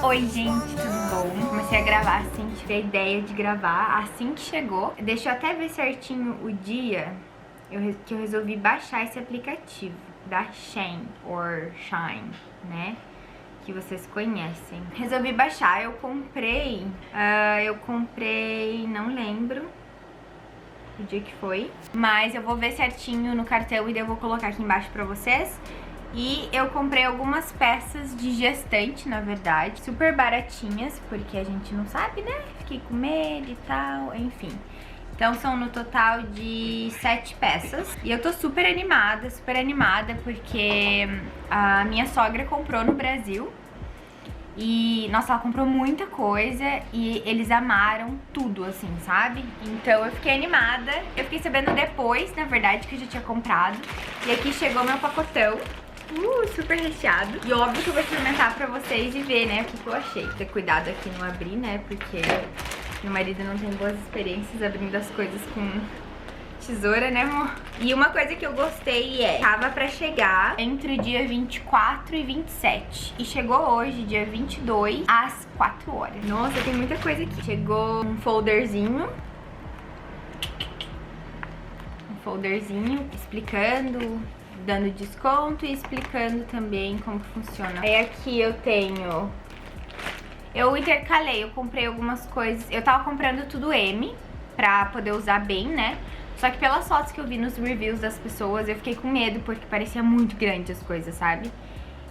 Oi gente, tudo bom? Comecei a gravar assim, tive a ideia de gravar assim que chegou. Deixa eu até ver certinho o dia que eu resolvi baixar esse aplicativo da Shein, or Shine, né? Que vocês conhecem. Resolvi baixar, eu comprei, não lembro o dia que foi, mas eu vou ver certinho no cartão e daí eu vou colocar aqui embaixo pra vocês. E eu comprei algumas peças de gestante, na verdade, super baratinhas, porque a gente não sabe, né? Fiquei com medo e tal, enfim. Então são no total de 7 peças. E eu tô super animada, porque a minha sogra comprou no Brasil. E, nossa, ela comprou muita coisa e eles amaram tudo, assim, sabe? Então eu fiquei animada. Eu fiquei sabendo depois, na verdade, que eu já tinha comprado. E aqui chegou meu pacotão. Super recheado. E óbvio que eu vou experimentar pra vocês e ver, né, o que eu achei. Ter cuidado aqui não abrir, né, porque meu marido não tem boas experiências abrindo as coisas com tesoura, né, amor? E uma coisa que eu gostei tava pra chegar entre o dia 24 e 27. E chegou hoje, dia 22, às 4 horas. Nossa, tem muita coisa aqui. Chegou um folderzinho. Explicando, dando desconto e explicando também como que funciona. Aí aqui eu tenho... Eu intercalei, eu comprei algumas coisas. Eu tava comprando tudo M, pra poder usar bem, né? Só que pelas fotos que eu vi nos reviews das pessoas, eu fiquei com medo, porque parecia muito grande as coisas, sabe?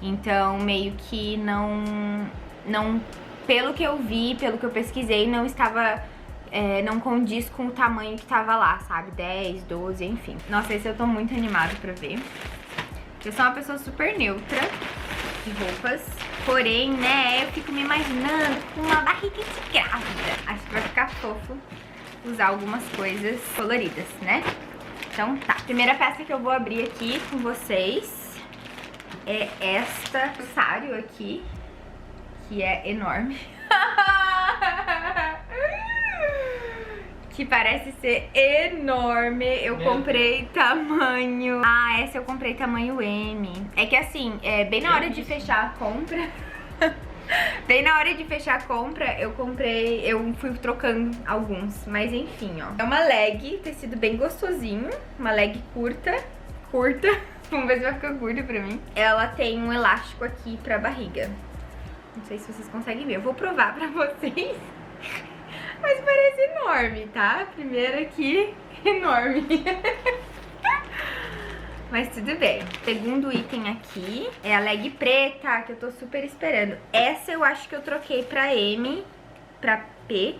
Então, meio que não pelo que eu vi, pelo que eu pesquisei, não estava... não condiz com o tamanho que tava lá, sabe? 10, 12, enfim. Nossa, esse eu tô muito animada pra ver. Eu sou uma pessoa super neutra de roupas. Porém, né, eu fico me imaginando com uma barriga de grávida. Acho que vai ficar fofo usar algumas coisas coloridas, né? Então tá. Primeira peça que eu vou abrir aqui com vocês é esta sário aqui, que é enorme. Que parece ser enorme. Eu comprei tamanho... Ah, essa eu comprei tamanho M. É que assim, bem na hora de fechar a compra... Bem na hora de fechar a compra, eu fui trocando alguns. Mas enfim, ó. É uma leg, tecido bem gostosinho. Uma leg curta. Vamos ver se vai ficar curta pra mim. Ela tem um elástico aqui pra barriga. Não sei se vocês conseguem ver. Eu vou provar pra vocês. Mas parece enorme, tá? Primeiro aqui, enorme. Mas tudo bem. Segundo item aqui é a leg preta, que eu tô super esperando. Essa eu acho que eu troquei pra M, pra P,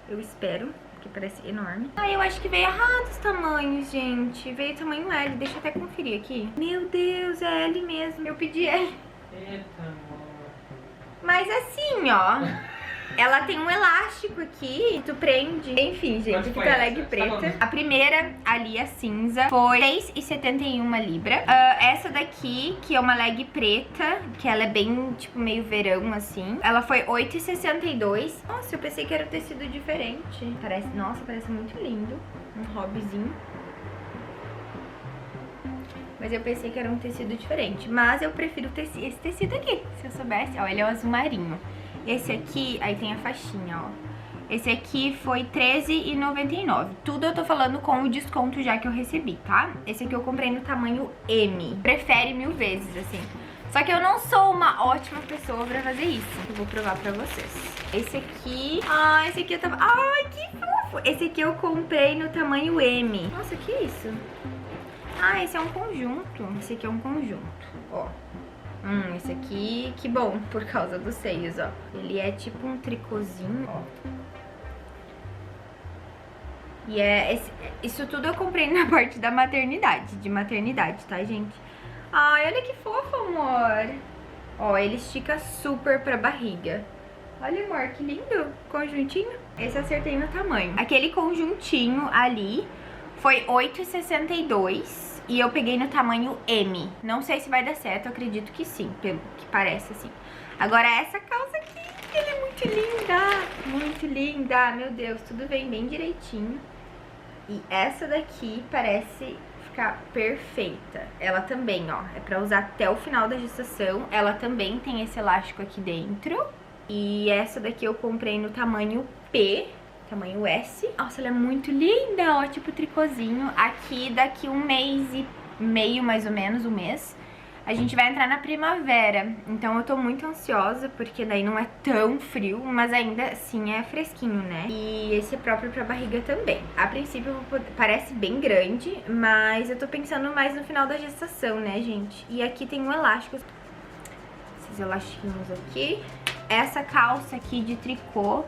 eu espero, porque parece enorme. Ah, eu acho que veio errado os tamanhos, gente. Veio tamanho L, deixa eu até conferir aqui. Meu Deus, é L mesmo. Eu pedi L. Eita, amor. Mas assim, ó... Ela tem um elástico aqui, tu prende. Enfim, gente, aqui tá a leg preta. A primeira, ali, a cinza, foi 6,71 libra. Essa daqui, que é uma leg preta, que ela é bem, tipo, meio verão, assim. Ela foi 8,62. Nossa, eu pensei que era um tecido diferente. Nossa, parece muito lindo. Um hobbyzinho. Mas eu pensei que era um tecido diferente. Mas eu prefiro esse tecido aqui, se eu soubesse. Ó, ele é um azul marinho. Esse aqui, aí tem a faixinha, ó. Esse aqui foi R$13,99. Tudo eu tô falando com o desconto já que eu recebi, tá? Esse aqui eu comprei no tamanho M. Prefere 1000 vezes, assim. Só que eu não sou uma ótima pessoa pra fazer isso. Eu vou provar pra vocês. Esse aqui... Ah, esse aqui eu tava... Ai, que fofo! Esse aqui eu comprei no tamanho M. Nossa, que isso? Ah, esse é um conjunto. Esse aqui é um conjunto, ó. Esse aqui, que bom, por causa dos seios, ó. Ele é tipo um tricôzinho, ó. E isso tudo eu comprei na parte da maternidade, tá, gente? Ai, olha que fofo, amor. Ó, ele estica super pra barriga. Olha, amor, que lindo, conjuntinho. Esse eu acertei no tamanho. Aquele conjuntinho ali foi 8,62. E eu peguei no tamanho M. Não sei se vai dar certo, eu acredito que sim, pelo que parece assim. Agora essa calça aqui, ela é muito linda. Muito linda, meu Deus, tudo vem bem direitinho. E essa daqui parece ficar perfeita. Ela também, ó, é pra usar até o final da gestação. Ela também tem esse elástico aqui dentro. E essa daqui eu comprei no tamanho P, tamanho S. Nossa, ela é muito linda, ó, tipo tricôzinho. Aqui, daqui 1 mês e meio, mais ou menos, 1 mês, a gente vai entrar na primavera. Então eu tô muito ansiosa, porque daí não é tão frio, mas ainda assim é fresquinho, né? E esse é próprio pra barriga também. A princípio parece bem grande, mas eu tô pensando mais no final da gestação, né, gente? E aqui tem um elástico, esses elastiquinhos aqui. Essa calça aqui de tricô,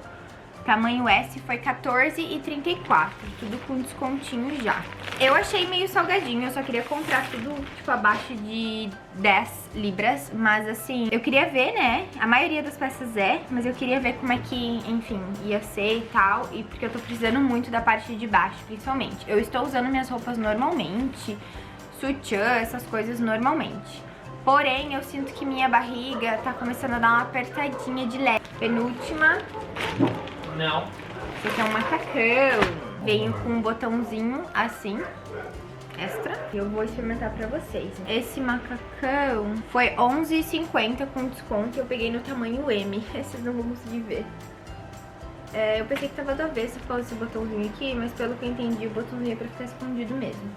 tamanho S, foi R$14,34, tudo com descontinho já. Eu achei meio salgadinho, eu só queria comprar tudo, tipo, abaixo de 10 libras, mas assim, eu queria ver, né, a maioria das peças mas eu queria ver como é que, enfim, ia ser e tal, e porque eu tô precisando muito da parte de baixo, principalmente. Eu estou usando minhas roupas normalmente, sutiã, essas coisas normalmente. Porém, eu sinto que minha barriga tá começando a dar uma apertadinha de leve. Penúltima. Não. Esse aqui é um macacão. Veio com um botãozinho assim, extra. Eu vou experimentar pra vocês. Esse macacão foi R$11,50 com desconto. Eu peguei no tamanho M. Vocês não vão conseguir ver. Eu pensei que tava do avesso por causa desse botãozinho aqui, mas pelo que eu entendi, o botãozinho é pra ficar escondido mesmo.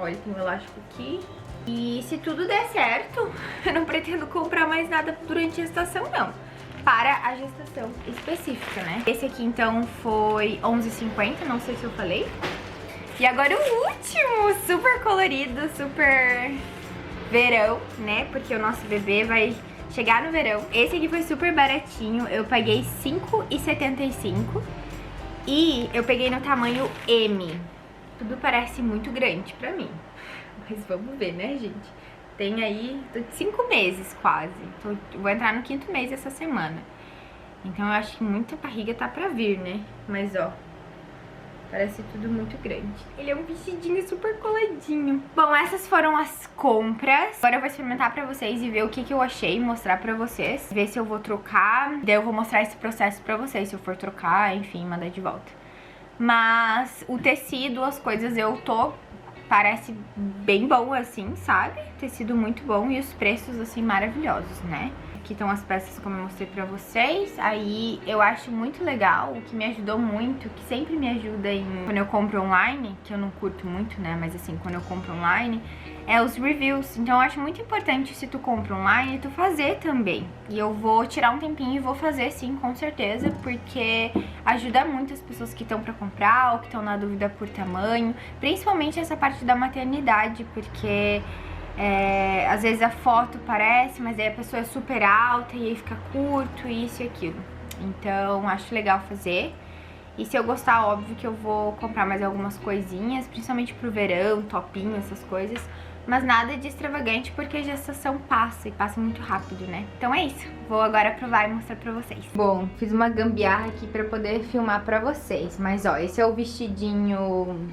Olha, tem um elástico aqui. E se tudo der certo, eu não pretendo comprar mais nada durante a gestação, não. Para a gestação específica, né? Esse aqui, então, foi R$11,50, não sei se eu falei. E agora o último, super colorido, super verão, né? Porque o nosso bebê vai chegar no verão. Esse aqui foi super baratinho, eu paguei R$5,75 e eu peguei no tamanho M. Tudo parece muito grande pra mim. Mas vamos ver, né, gente? Tem aí 5 meses quase. Vou entrar no 5º mês essa semana. Então eu acho que muita barriga tá pra vir, né? Mas ó, parece tudo muito grande. Ele é um vestidinho super coladinho. Bom, essas foram as compras. Agora eu vou experimentar pra vocês e ver o que eu achei, mostrar pra vocês. Ver se eu vou trocar. Daí eu vou mostrar esse processo pra vocês, se eu for trocar, enfim, mandar de volta. Mas o tecido, as coisas, parece bem bom assim, sabe? Tecido muito bom e os preços assim maravilhosos, né? Aqui estão as peças como eu mostrei pra vocês. Aí eu acho muito legal, o que me ajudou muito, que sempre me ajuda quando eu compro online, que eu não curto muito, né? Mas assim, quando eu compro online, é os reviews. Então eu acho muito importante, se tu compra online, tu fazer também. E eu vou tirar um tempinho e vou fazer sim, com certeza, porque ajuda muito as pessoas que estão pra comprar ou que estão na dúvida por tamanho. Principalmente essa parte da maternidade, porque às vezes a foto parece, mas aí a pessoa é super alta e aí fica curto, isso e aquilo. Então acho legal fazer. E se eu gostar, óbvio que eu vou comprar mais algumas coisinhas, principalmente pro verão, topinho, essas coisas. Mas nada de extravagante, porque a gestação passa, e passa muito rápido, né? Então é isso, vou agora provar e mostrar pra vocês. Bom, fiz uma gambiarra aqui pra poder filmar pra vocês. Mas ó, esse é o vestidinho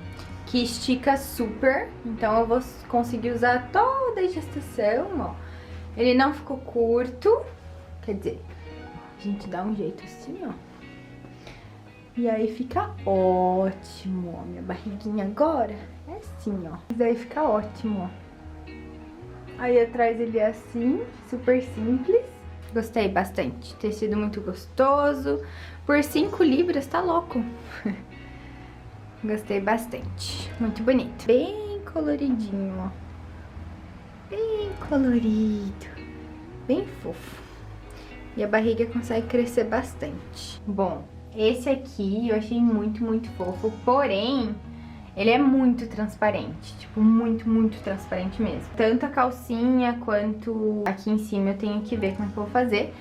que estica super. Então eu vou conseguir usar toda a gestação, ó. Ele não ficou curto, quer dizer, a gente dá um jeito assim, ó. E aí fica ótimo, ó. Minha barriguinha agora é assim, ó. Mas aí fica ótimo, ó. Aí atrás ele é assim, super simples. Gostei bastante. Tecido muito gostoso. Por 5 libras, tá louco. Gostei bastante. Muito bonito. Bem coloridinho, ó. Bem colorido. Bem fofo. E a barriga consegue crescer bastante. Bom, esse aqui eu achei muito, muito fofo, porém, ele é muito transparente, tipo, muito, muito transparente mesmo. Tanto a calcinha quanto aqui em cima eu tenho que ver como é que eu vou fazer,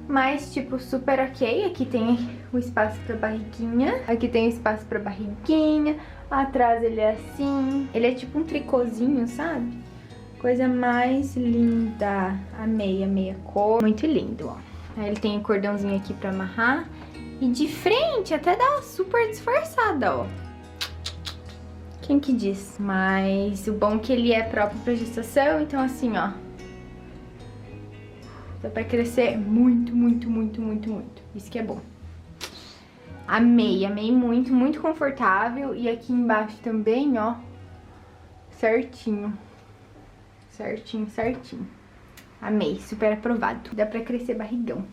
mas, tipo, super ok. Aqui tem o espaço pra barriguinha, aqui tem o espaço pra barriguinha, atrás ele é assim, ele é tipo um tricôzinho, sabe? Coisa mais linda, a meia cor, muito lindo, ó. Aí ele tem o cordãozinho aqui pra amarrar. E de frente até dá super disfarçada, ó. Quem que diz? Mas o bom é que ele é próprio pra gestação, então assim, ó. Dá pra crescer muito, muito, muito, muito, muito. Isso que é bom. Amei muito, muito confortável. E aqui embaixo também, ó. Certinho. Certinho, certinho. Amei, super aprovado. Dá pra crescer barrigão.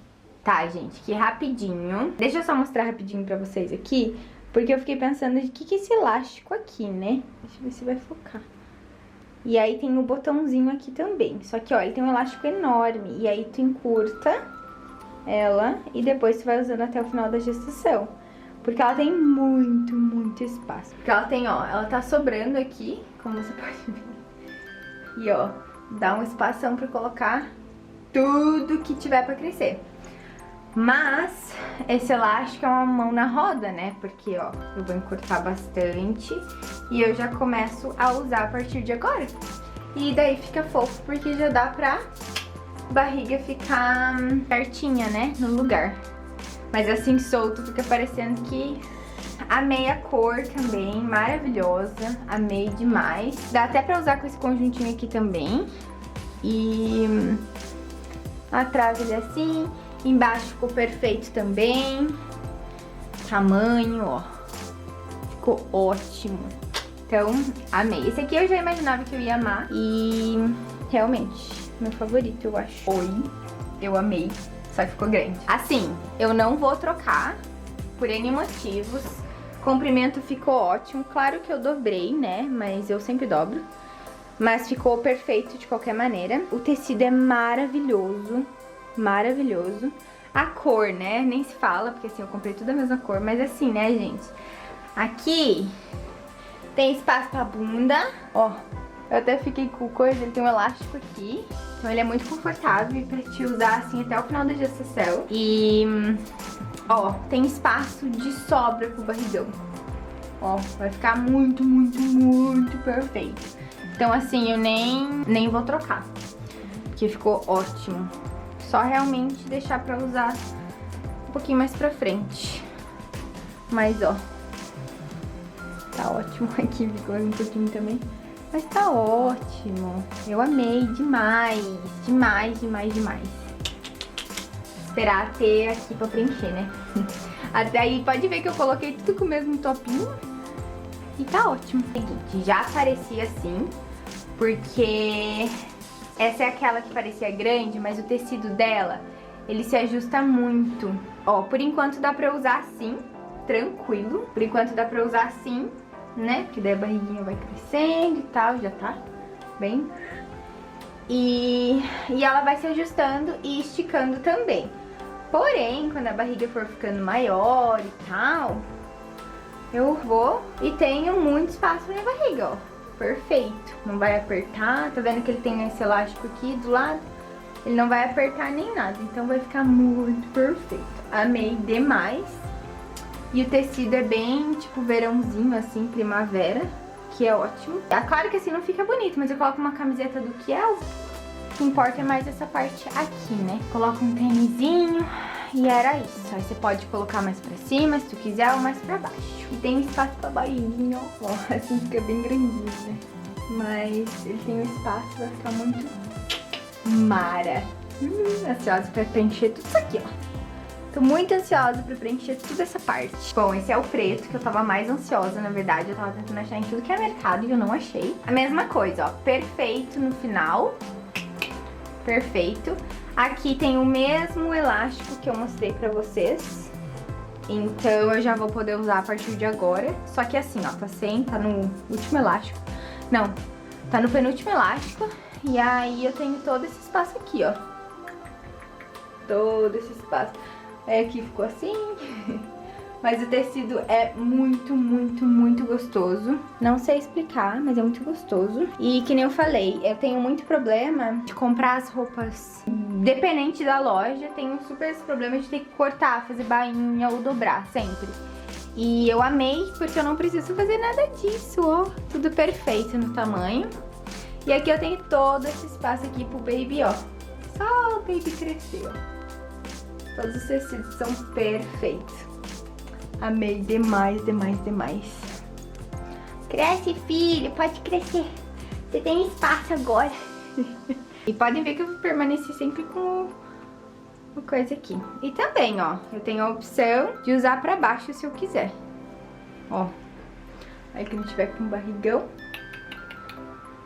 Tá, gente, que rapidinho. Deixa eu só mostrar rapidinho pra vocês aqui, porque eu fiquei pensando de que é esse elástico aqui, né? Deixa eu ver se vai focar. E aí tem o botãozinho aqui também. Só que, ó, ele tem um elástico enorme. E aí tu encurta ela e depois tu vai usando até o final da gestação. Porque ela tem muito espaço. Porque ela tem, ó, ela tá sobrando aqui, como você pode ver. E, ó, dá um espação pra colocar tudo que tiver pra crescer. Mas esse elástico é uma mão na roda, né? Porque, ó, eu vou encurtar bastante e eu já começo a usar a partir de agora. E daí fica fofo porque já dá pra barriga ficar certinha, né? No lugar. Mas assim solto fica parecendo que... Amei a cor também, maravilhosa. Amei demais. Dá até pra usar com esse conjuntinho aqui também. E... atrás ele é assim... Embaixo ficou perfeito também. Tamanho, ó. Ficou ótimo. Então, amei. Esse aqui eu já imaginava que eu ia amar. E realmente, meu favorito, eu acho. Oi, eu amei. Só que ficou grande. Assim, eu não vou trocar por N motivos. O comprimento ficou ótimo. Claro que eu dobrei, né? Mas eu sempre dobro. Mas ficou perfeito de qualquer maneira. O tecido é maravilhoso. Maravilhoso. A cor, né? Nem se fala, porque assim, eu comprei tudo a mesma cor. Mas assim, né, gente? Aqui tem espaço pra bunda. Ó, eu até fiquei com coisa. Ele tem um elástico aqui. Então ele é muito confortável pra te usar assim até o final da gestação. E, ó, tem espaço de sobra pro barrigão. Ó, vai ficar muito perfeito. Então assim, eu nem vou trocar. Porque ficou ótimo. Só realmente deixar pra usar um pouquinho mais pra frente. Mas, ó, tá ótimo. Aqui ficou um pouquinho também. Mas tá ótimo. Eu amei demais. Demais. Esperar ter aqui pra preencher, né? Até aí pode ver que eu coloquei tudo com o mesmo topinho. E tá ótimo. Seguinte, já parecia assim, porque... essa é aquela que parecia grande, mas o tecido dela, ele se ajusta muito. Ó, por enquanto dá pra usar assim, tranquilo. Por enquanto dá pra usar assim, né? Porque daí a barriguinha vai crescendo e tal, já tá bem. E ela vai se ajustando e esticando também. Porém, quando a barriga for ficando maior e tal, eu vou e tenho muito espaço na minha barriga, ó. Perfeito, não vai apertar, tá vendo que ele tem esse elástico aqui do lado? Ele não vai apertar nem nada, então vai ficar muito perfeito. Amei demais. E o tecido é bem tipo verãozinho, assim, primavera, que é ótimo. É claro que assim não fica bonito, mas eu coloco uma camiseta do Kiel. O que importa é mais essa parte aqui, né? Coloco um tênisinho e era isso. Aí você pode colocar mais pra cima, se tu quiser, ou mais pra baixo. E tem um espaço pra barriguinha, ó. Assim fica bem grandinho, né? Mas ele tem um espaço, vai ficar muito mara. Ansiosa pra preencher tudo isso aqui, ó. Tô muito ansiosa pra preencher toda essa parte. Bom, esse é o preto, que eu tava mais ansiosa, na verdade. Eu tava tentando achar em tudo que é mercado e eu não achei. A mesma coisa, ó. Perfeito no final. Perfeito. Aqui tem o mesmo elástico que eu mostrei pra vocês. Então eu já vou poder usar a partir de agora. Só que assim, ó, tá no último elástico. Não, tá no penúltimo elástico. E aí eu tenho todo esse espaço aqui, ó. Todo esse espaço. Aí aqui ficou assim. Mas o tecido é muito gostoso. Não sei explicar, mas é muito gostoso. E que nem eu falei, eu tenho muito problema de comprar as roupas dependente da loja. Tenho super esse problema de ter que cortar, fazer bainha ou dobrar sempre. E eu amei porque eu não preciso fazer nada disso, ó. Tudo perfeito no tamanho. E aqui eu tenho todo esse espaço aqui pro baby, ó. Só o baby crescer, ó. Todos os tecidos são perfeitos. Amei demais. Cresce, filho, pode crescer. Você tem espaço agora. E podem ver que eu vou permanecer sempre com uma coisa aqui. E também, ó, eu tenho a opção de usar pra baixo se eu quiser. Ó, aí que não tiver com barrigão,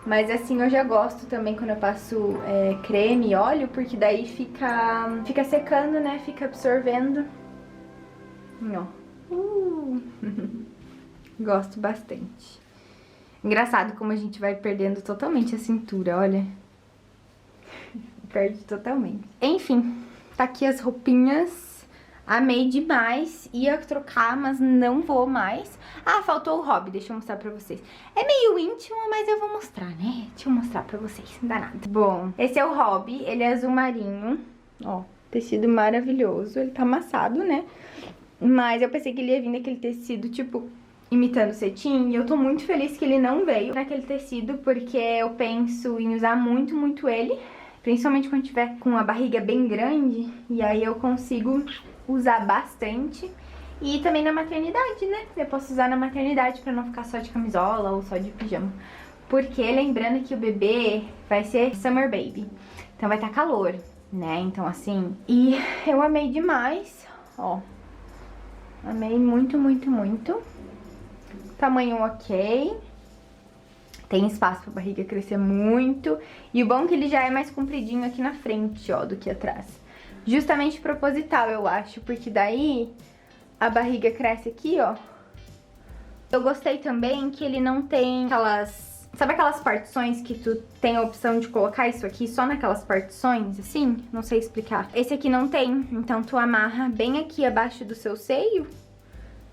Mas assim eu já gosto também quando eu passo creme e óleo, porque daí fica secando, né? Fica absorvendo. Ó. Gosto bastante. Engraçado como a gente vai perdendo totalmente a cintura, olha. Perde totalmente. Enfim, tá aqui as roupinhas. Amei demais, ia trocar, mas não vou mais. Ah, faltou o hobby, deixa eu mostrar pra vocês. É meio íntimo, mas eu vou mostrar, né? Deixa eu mostrar pra vocês, não dá nada. Bom, esse é o hobby, ele é azul marinho. Ó, tecido maravilhoso, ele tá amassado, né? Mas eu pensei que ele ia vir daquele tecido, tipo, imitando cetim. E eu tô muito feliz que ele não veio naquele tecido, porque eu penso em usar muito, muito ele. Principalmente quando tiver com a barriga bem grande, e aí eu consigo usar bastante. E também na maternidade, né? Eu posso usar na maternidade pra não ficar só de camisola ou só de pijama. Porque lembrando que o bebê vai ser summer baby, então vai estar calor, né? Então assim, e eu amei demais, ó. Amei muito, muito, muito. Tamanho ok. Tem espaço pra barriga crescer muito. E o bom é que ele já é mais compridinho aqui na frente, ó, do que atrás. Justamente proposital, eu acho, porque daí a barriga cresce aqui, ó. Eu gostei também que ele não tem aquelas... Sabe aquelas partições que tu tem a opção de colocar isso aqui só naquelas partições, assim? Não sei explicar. Esse aqui não tem, então tu amarra bem aqui abaixo do seu seio.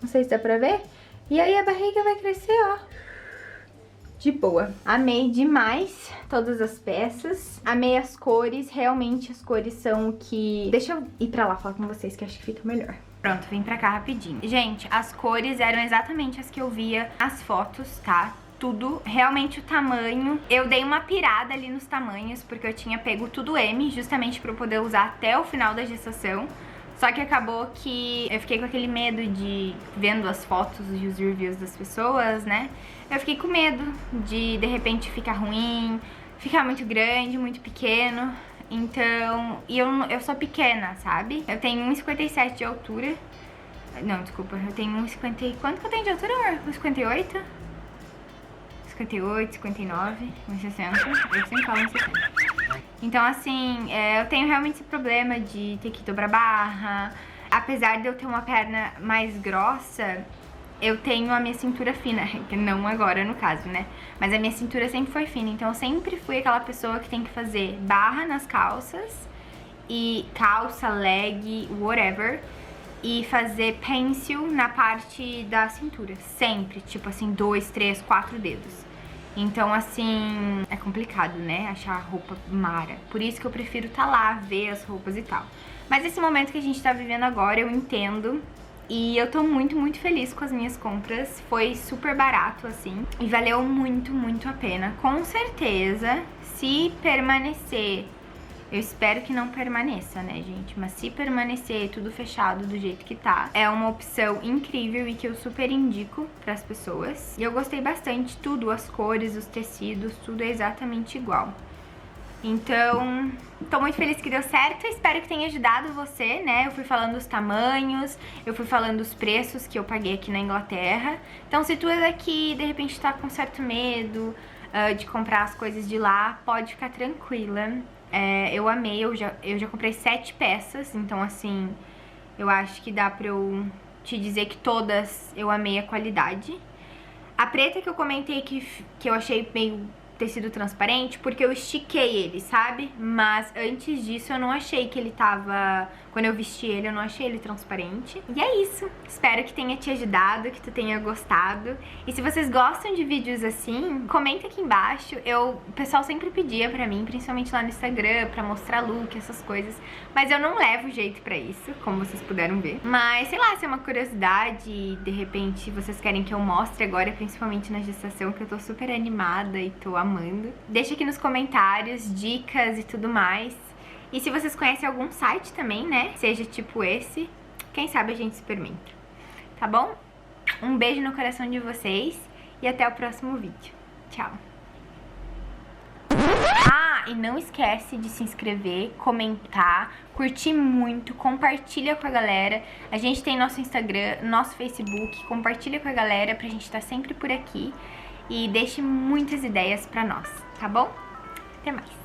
Não sei se dá pra ver. E aí a barriga vai crescer, ó. De boa. Amei demais todas as peças. Amei as cores. Realmente as cores são o que... Deixa eu ir pra lá falar com vocês que acho que fica melhor. Pronto, vim pra cá rapidinho. Gente, as cores eram exatamente as que eu via nas fotos, tá? Tudo, realmente o tamanho. Eu dei uma pirada ali nos tamanhos, porque eu tinha pego tudo M, justamente pra eu poder usar até o final da gestação. Só que acabou que eu fiquei com aquele medo de, vendo as fotos e os reviews das pessoas, né? Eu fiquei com medo de repente ficar ruim, ficar muito grande, muito pequeno. Então, e eu sou pequena, sabe? Eu tenho 1,57 de altura. Não, desculpa, eu tenho 1,50... Quanto que eu tenho de altura, amor? 1,58? 58, 59, 1,60. Eu sempre falo 1,60. Então, assim, eu tenho realmente esse problema de ter que dobrar barra. Apesar de eu ter uma perna mais grossa, eu tenho a minha cintura fina. Não agora, no caso, né? Mas a minha cintura sempre foi fina. Então, eu sempre fui aquela pessoa que tem que fazer barra nas calças. E calça, leg, whatever. E fazer pencil na parte da cintura. Sempre. Tipo assim, 2, 3, 4 dedos. Então, assim, é complicado, né? Achar roupa mara. Por isso que eu prefiro estar lá, ver as roupas e tal. Mas esse momento que a gente tá vivendo agora, eu entendo. E eu tô muito, muito feliz com as minhas compras. Foi super barato, assim. E valeu muito, muito a pena. Com certeza, se permanecer... Eu espero que não permaneça, né, gente? Mas se permanecer tudo fechado do jeito que tá, é uma opção incrível e que eu super indico pras pessoas. E eu gostei bastante, tudo, as cores, os tecidos, tudo é exatamente igual. Então, tô muito feliz que deu certo, espero que tenha ajudado você, né? Eu fui falando os tamanhos, eu fui falando os preços que eu paguei aqui na Inglaterra. Então, se tu é daqui, de repente tá com certo medo de comprar as coisas de lá, pode ficar tranquila. Eu amei, eu já comprei 7 peças, então assim, eu acho que dá pra eu te dizer que todas eu amei a qualidade. A preta que eu comentei que eu achei meio tecido transparente, porque eu estiquei ele, sabe? Mas antes disso eu não achei que ele tava... Quando eu vesti ele, eu não achei ele transparente. E é isso. Espero que tenha te ajudado, que tu tenha gostado. E se vocês gostam de vídeos assim, comenta aqui embaixo. O pessoal sempre pedia pra mim, principalmente lá no Instagram, pra mostrar look, essas coisas. Mas eu não levo jeito pra isso, como vocês puderam ver. Mas, sei lá, se é uma curiosidade e de repente vocês querem que eu mostre agora, principalmente na gestação, que eu tô super animada e tô amando. Deixa aqui nos comentários dicas e tudo mais. E se vocês conhecem algum site também, né, seja tipo esse, quem sabe a gente experimenta, tá bom? Um beijo no coração de vocês e até o próximo vídeo. Tchau! Ah, e não esquece de se inscrever, comentar, curtir muito, compartilha com a galera. A gente tem nosso Instagram, nosso Facebook, compartilha com a galera pra gente estar sempre por aqui. e deixe muitas ideias pra nós, tá bom? Até mais!